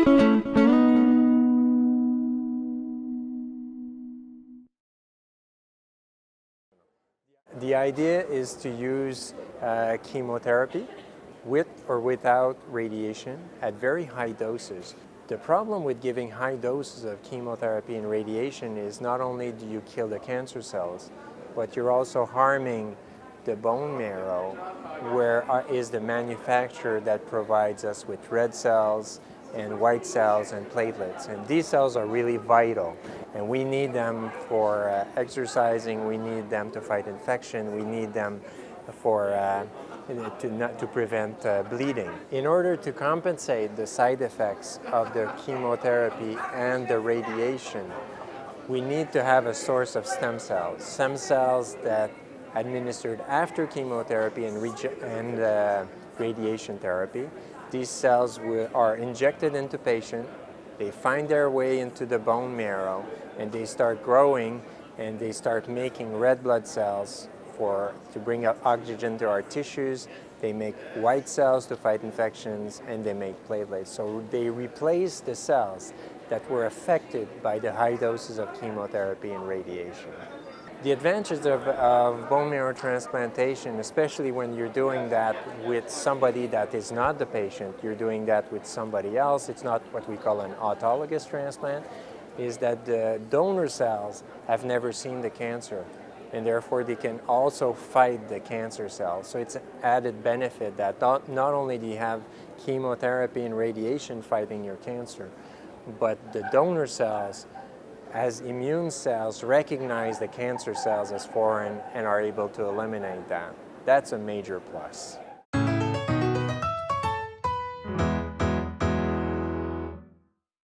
The idea is to use chemotherapy with or without radiation at very high doses. The problem with giving high doses of chemotherapy and radiation is not only do you kill the cancer cells, but you're also harming the bone marrow, where is the manufacturer that provides us with red cells and white cells and platelets. And these cells are really vital, and we need them for exercising, we need them to fight infection, we need them for to prevent bleeding. In order to compensate the side effects of the chemotherapy and the radiation, we need to have a source of stem cells that administered after chemotherapy and radiation therapy. These cells are injected into patient, they find their way into the bone marrow, and they start growing, and they start making red blood cells to bring up oxygen to our tissues. They make white cells to fight infections, and they make platelets. So they replace the cells that were affected by the high doses of chemotherapy and radiation. The advantages of bone marrow transplantation, especially when you're doing that with somebody that is not the patient, you're doing that with somebody else, it's not what we call an autologous transplant, is that the donor cells have never seen the cancer, and therefore they can also fight the cancer cells. So it's an added benefit that not only do you have chemotherapy and radiation fighting your cancer, but the donor cells, as immune cells, recognize the cancer cells as foreign and are able to eliminate that. That's a major plus.